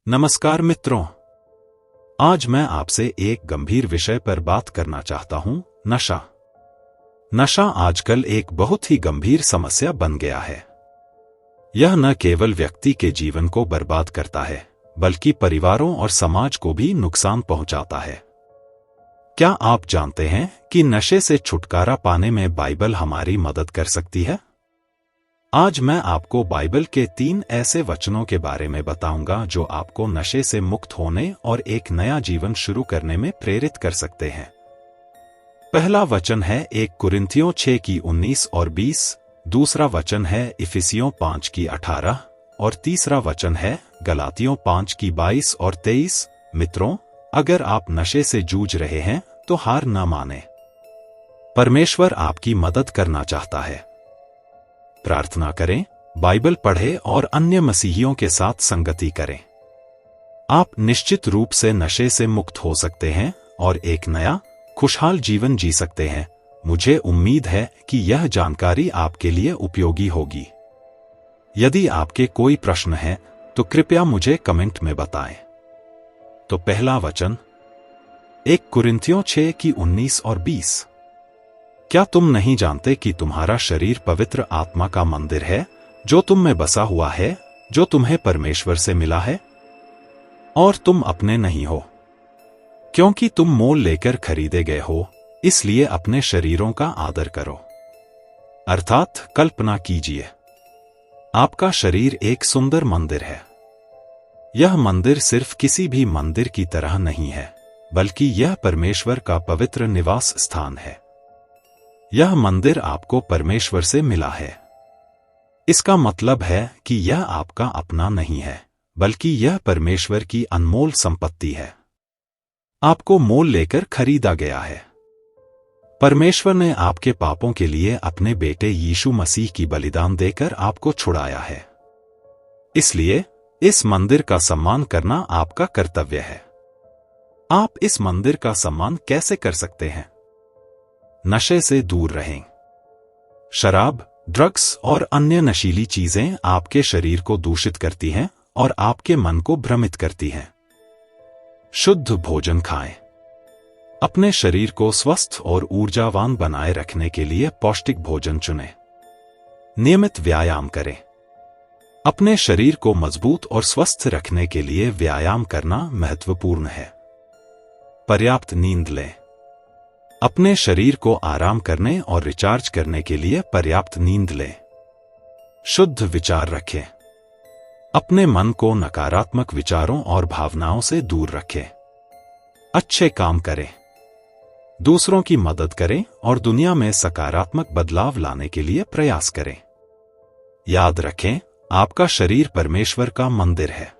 नमस्कार मित्रों, आज मैं आपसे एक गंभीर विषय पर बात करना चाहता हूं, नशा। नशा आजकल एक बहुत ही गंभीर समस्या बन गया है। यह न केवल व्यक्ति के जीवन को बर्बाद करता है, बल्कि परिवारों और समाज को भी नुकसान पहुंचाता है। क्या आप जानते हैं कि नशे से छुटकारा पाने में बाइबल हमारी मदद कर सकती है? आज मैं आपको बाइबल के 3 ऐसे वचनों के बारे में बताऊंगा जो आपको नशे से मुक्त होने और एक नया जीवन शुरू करने में प्रेरित कर सकते हैं। पहला वचन है 1 कुरिन्थियों 6 की 19 और 20, दूसरा वचन है इफिसियों 5 की 18 और तीसरा वचन है गलातियों 5 की 22 और 23। मित्रों, अगर आप नशे से जूझ रहे हैं तो हार न माने। परमेश्वर आपकी मदद करना चाहता है। प्रार्थना करें, बाइबल पढ़ें और अन्य मसीहियों के साथ संगति करें। आप निश्चित रूप से नशे से मुक्त हो सकते हैं और एक नया, खुशहाल जीवन जी सकते हैं। मुझे उम्मीद है कि यह जानकारी आपके लिए उपयोगी होगी। यदि आपके कोई प्रश्न हैं, तो कृपया मुझे कमेंट में बताएं। तो पहला वचन 1 कुरिन्थियों 6 की 19 और 20। क्या तुम नहीं जानते कि तुम्हारा शरीर पवित्र आत्मा का मंदिर है, जो तुम में बसा हुआ है, जो तुम्हें परमेश्वर से मिला है? और तुम अपने नहीं हो, क्योंकि तुम मोल लेकर खरीदे गए हो, इसलिए अपने शरीरों का आदर करो। अर्थात कल्पना कीजिए, आपका शरीर एक सुंदर मंदिर है। यह मंदिर सिर्फ किसी भी मंदिर की तरह नहीं है, बल्कि यह परमेश्वर का पवित्र निवास स्थान है। यह मंदिर आपको परमेश्वर से मिला है। इसका मतलब है कि यह आपका अपना नहीं है, बल्कि यह परमेश्वर की अनमोल संपत्ति है। आपको मोल लेकर खरीदा गया है। परमेश्वर ने आपके पापों के लिए अपने बेटे यीशु मसीह की बलिदान देकर आपको छुड़ाया है। इसलिए इस मंदिर का सम्मान करना आपका कर्तव्य है। आप इस मंदिर का सम्मान कैसे कर सकते हैं? नशे से दूर रहें। शराब, ड्रग्स और अन्य नशीली चीजें आपके शरीर को दूषित करती हैं और आपके मन को भ्रमित करती हैं। शुद्ध भोजन खाएं। अपने शरीर को स्वस्थ और ऊर्जावान बनाए रखने के लिए पौष्टिक भोजन चुनें। नियमित व्यायाम करें। अपने शरीर को मजबूत और स्वस्थ रखने के लिए व्यायाम करना महत्वपूर्ण है। पर्याप्त नींद लें। अपने शरीर को आराम करने और रिचार्ज करने के लिए पर्याप्त नींद लें। शुद्ध विचार रखें। अपने मन को नकारात्मक विचारों और भावनाओं से दूर रखें। अच्छे काम करें। दूसरों की मदद करें और दुनिया में सकारात्मक बदलाव लाने के लिए प्रयास करें। याद रखें, आपका शरीर परमेश्वर का मंदिर है।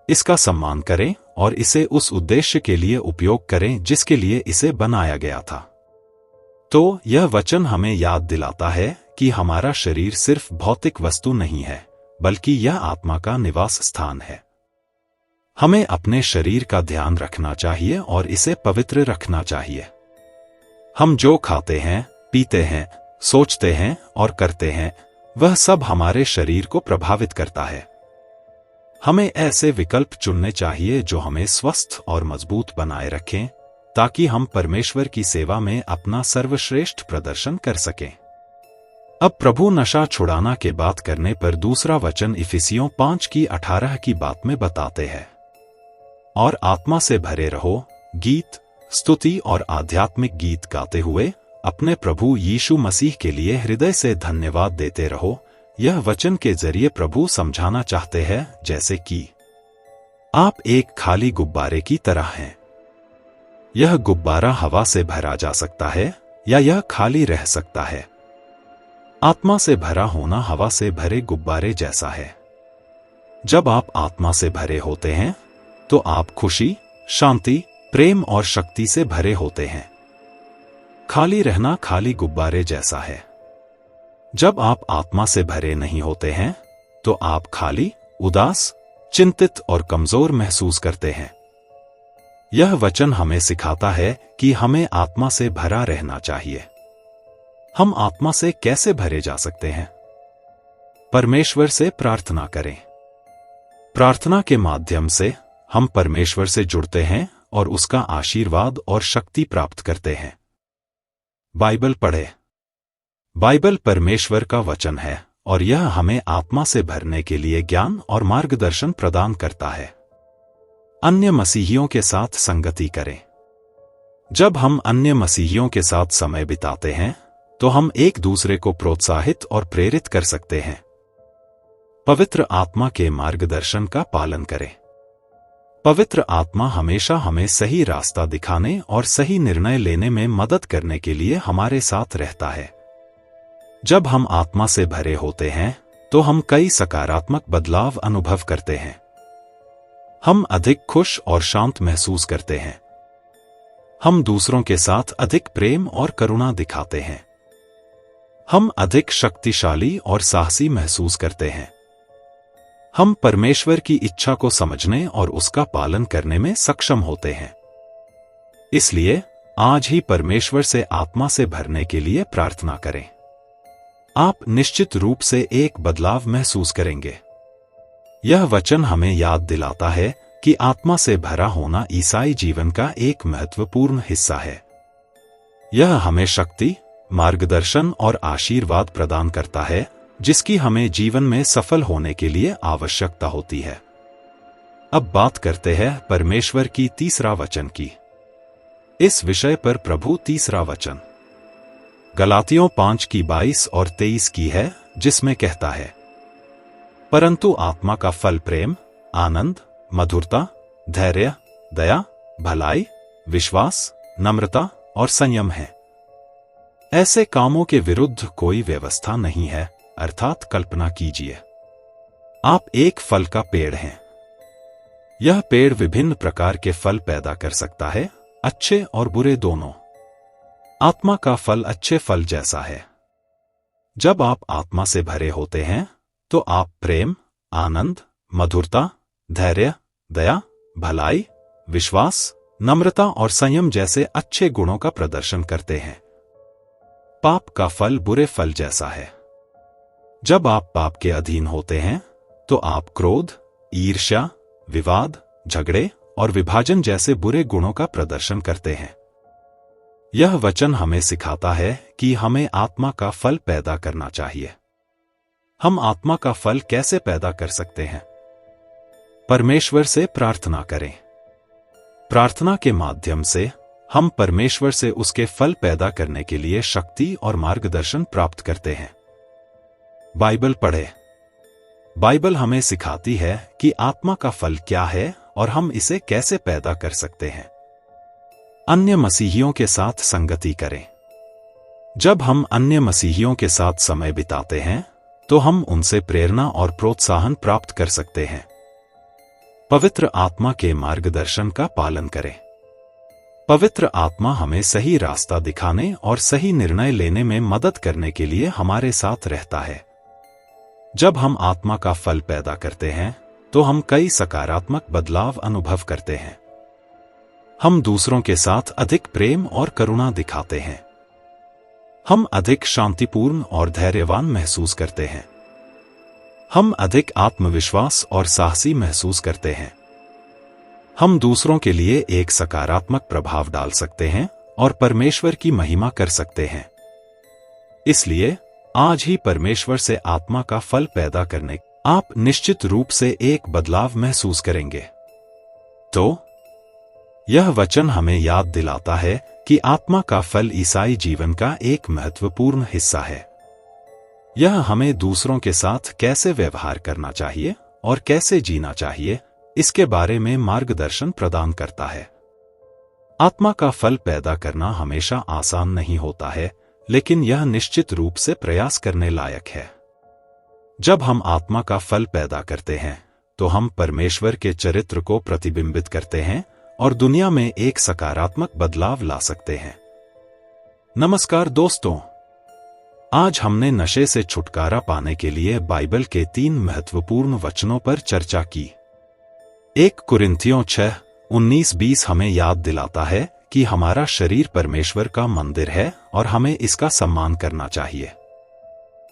इसका सम्मान करें और इसे उस उद्देश्य के लिए उपयोग करें जिसके लिए इसे बनाया गया था। तो यह वचन हमें याद दिलाता है कि हमारा शरीर सिर्फ भौतिक वस्तु नहीं है, बल्कि यह आत्मा का निवास स्थान है। हमें अपने शरीर का ध्यान रखना चाहिए और इसे पवित्र रखना चाहिए। हम जो खाते हैं, पीते हैं, सोचते हैं और करते हैं, वह सब हमारे शरीर को प्रभावित करता है। हमें ऐसे विकल्प चुनने चाहिए जो हमें स्वस्थ और मजबूत बनाए रखें, ताकि हम परमेश्वर की सेवा में अपना सर्वश्रेष्ठ प्रदर्शन कर सकें। अब प्रभु नशा छुड़ाना के बात करने पर दूसरा वचन इफिसियों 5 की 18 की बात में बताते हैं। और आत्मा से भरे रहो, गीत, स्तुति और आध्यात्मिक गीत गाते हुए अपने प्रभु यीशु मसीह के लिए हृदय से धन्यवाद देते रहो। यह वचन के जरिए प्रभु समझाना चाहते हैं जैसे कि आप एक खाली गुब्बारे की तरह हैं। यह गुब्बारा हवा से भरा जा सकता है या यह खाली रह सकता है। आत्मा से भरा होना हवा से भरे गुब्बारे जैसा है। जब आप आत्मा से भरे होते हैं, तो आप खुशी, शांति, प्रेम और शक्ति से भरे होते हैं। खाली रहना खाली गुब्बारे जैसा है। जब आप आत्मा से भरे नहीं होते हैं, तो आप खाली, उदास, चिंतित और कमजोर महसूस करते हैं। यह वचन हमें सिखाता है कि हमें आत्मा से भरा रहना चाहिए। हम आत्मा से कैसे भरे जा सकते हैं? परमेश्वर से प्रार्थना करें। प्रार्थना के माध्यम से हम परमेश्वर से जुड़ते हैं और उसका आशीर्वाद और शक्ति प्राप्त करते हैं। बाइबल पढ़े। बाइबल परमेश्वर का वचन है और यह हमें आत्मा से भरने के लिए ज्ञान और मार्गदर्शन प्रदान करता है। अन्य मसीहियों के साथ संगति करें। जब हम अन्य मसीहियों के साथ समय बिताते हैं तो हम एक दूसरे को प्रोत्साहित और प्रेरित कर सकते हैं। पवित्र आत्मा के मार्गदर्शन का पालन करें। पवित्र आत्मा हमेशा हमें सही रास्ता दिखाने और सही निर्णय लेने में मदद करने के लिए हमारे साथ रहता है। जब हम आत्मा से भरे होते हैं तो हम कई सकारात्मक बदलाव अनुभव करते हैं। हम अधिक खुश और शांत महसूस करते हैं। हम दूसरों के साथ अधिक प्रेम और करुणा दिखाते हैं। हम अधिक शक्तिशाली और साहसी महसूस करते हैं। हम परमेश्वर की इच्छा को समझने और उसका पालन करने में सक्षम होते हैं। इसलिए आज ही परमेश्वर से आत्मा से भरने के लिए प्रार्थना करें। आप निश्चित रूप से एक बदलाव महसूस करेंगे। यह वचन हमें याद दिलाता है कि आत्मा से भरा होना ईसाई जीवन का एक महत्वपूर्ण हिस्सा है। यह हमें शक्ति, मार्गदर्शन और आशीर्वाद प्रदान करता है जिसकी हमें जीवन में सफल होने के लिए आवश्यकता होती है। अब बात करते हैं परमेश्वर की तीसरा वचन की। इस विषय पर प्रभु तीसरा वचन गलातियों 5 की 22 और 23 की है, जिसमें कहता है, परंतु आत्मा का फल प्रेम, आनंद, मधुरता, धैर्य, दया, भलाई, विश्वास, नम्रता और संयम है। ऐसे कामों के विरुद्ध कोई व्यवस्था नहीं है। अर्थात कल्पना कीजिए, आप एक फल का पेड़ हैं। यह पेड़ विभिन्न प्रकार के फल पैदा कर सकता है, अच्छे और बुरे दोनों। आत्मा का फल अच्छे फल जैसा है। जब आप आत्मा से भरे होते हैं तो आप प्रेम, आनंद, मधुरता, धैर्य, दया, भलाई, विश्वास, नम्रता और संयम जैसे अच्छे गुणों का प्रदर्शन करते हैं। पाप का फल बुरे फल जैसा है। जब आप पाप के अधीन होते हैं तो आप क्रोध, ईर्ष्या, विवाद, झगड़े और विभाजन जैसे बुरे गुणों का प्रदर्शन करते हैं। यह वचन हमें सिखाता है कि हमें आत्मा का फल पैदा करना चाहिए। हम आत्मा का फल कैसे पैदा कर सकते हैं? परमेश्वर से प्रार्थना करें। प्रार्थना के माध्यम से हम परमेश्वर से उसके फल पैदा करने के लिए शक्ति और मार्गदर्शन प्राप्त करते हैं। बाइबल पढ़े। बाइबल हमें सिखाती है कि आत्मा का फल क्या है और हम इसे कैसे पैदा कर सकते हैं। अन्य मसीहियों के साथ संगति करें। जब हम अन्य मसीहियों के साथ समय बिताते हैं तो हम उनसे प्रेरणा और प्रोत्साहन प्राप्त कर सकते हैं। पवित्र आत्मा के मार्गदर्शन का पालन करें। पवित्र आत्मा हमें सही रास्ता दिखाने और सही निर्णय लेने में मदद करने के लिए हमारे साथ रहता है। जब हम आत्मा का फल पैदा करते हैं तो हम कई सकारात्मक बदलाव अनुभव करते हैं। हम दूसरों के साथ अधिक प्रेम और करुणा दिखाते हैं। हम अधिक शांतिपूर्ण और धैर्यवान महसूस करते हैं। हम अधिक आत्मविश्वास और साहसी महसूस करते हैं। हम दूसरों के लिए एक सकारात्मक प्रभाव डाल सकते हैं और परमेश्वर की महिमा कर सकते हैं। इसलिए आज ही परमेश्वर से आत्मा का फल पैदा करने आप निश्चित रूप से एक बदलाव महसूस करेंगे। तो यह वचन हमें याद दिलाता है कि आत्मा का फल ईसाई जीवन का एक महत्वपूर्ण हिस्सा है। यह हमें दूसरों के साथ कैसे व्यवहार करना चाहिए और कैसे जीना चाहिए, इसके बारे में मार्गदर्शन प्रदान करता है। आत्मा का फल पैदा करना हमेशा आसान नहीं होता है, लेकिन यह निश्चित रूप से प्रयास करने लायक है। जब हम आत्मा का फल पैदा करते हैं तो हम परमेश्वर के चरित्र को प्रतिबिंबित करते हैं और दुनिया में एक सकारात्मक बदलाव ला सकते हैं। नमस्कार दोस्तों, आज हमने नशे से छुटकारा पाने के लिए बाइबल के 3 महत्वपूर्ण वचनों पर चर्चा की। 1 कुरिन्थियों 6:19-20 हमें याद दिलाता है कि हमारा शरीर परमेश्वर का मंदिर है और हमें इसका सम्मान करना चाहिए।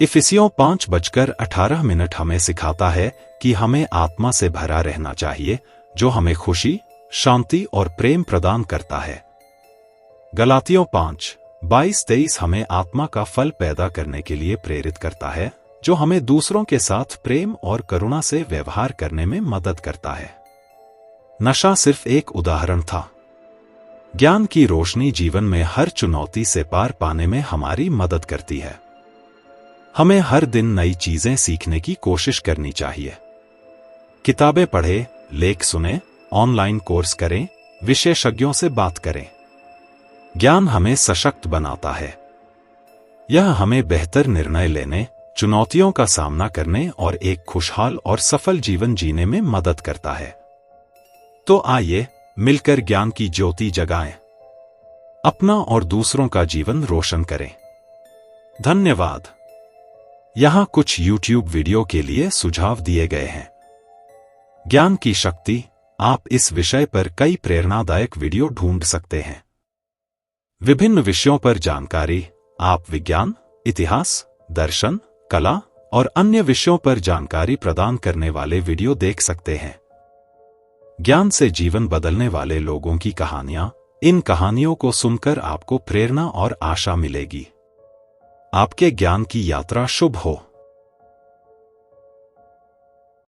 इफिसियों 5:18 हमें सिखाता है कि हमें आत्मा से भरा रहना चाहिए, जो हमें खुशी, शांति और प्रेम प्रदान करता है। गलातियों 5:22-23 हमें आत्मा का फल पैदा करने के लिए प्रेरित करता है, जो हमें दूसरों के साथ प्रेम और करुणा से व्यवहार करने में मदद करता है। नशा सिर्फ एक उदाहरण था। ज्ञान की रोशनी जीवन में हर चुनौती से पार पाने में हमारी मदद करती है। हमें हर दिन नई चीजें सीखने की कोशिश करनी चाहिए। किताबें पढ़ें, लेख सुनें, ऑनलाइन कोर्स करें, विशेषज्ञों से बात करें। ज्ञान हमें सशक्त बनाता है। यह हमें बेहतर निर्णय लेने, चुनौतियों का सामना करने और एक खुशहाल और सफल जीवन जीने में मदद करता है। तो आइए मिलकर ज्ञान की ज्योति जगाएं, अपना और दूसरों का जीवन रोशन करें। धन्यवाद। यहां कुछ YouTube वीडियो के लिए सुझाव दिए गए हैं। ज्ञान की शक्ति। आप इस विषय पर कई प्रेरणादायक वीडियो ढूंढ सकते हैं। विभिन्न विषयों पर जानकारी। आप विज्ञान, इतिहास, दर्शन, कला और अन्य विषयों पर जानकारी प्रदान करने वाले वीडियो देख सकते हैं। ज्ञान से जीवन बदलने वाले लोगों की कहानियां। इन कहानियों को सुनकर आपको प्रेरणा और आशा मिलेगी। आपके ज्ञान की यात्रा शुभ हो।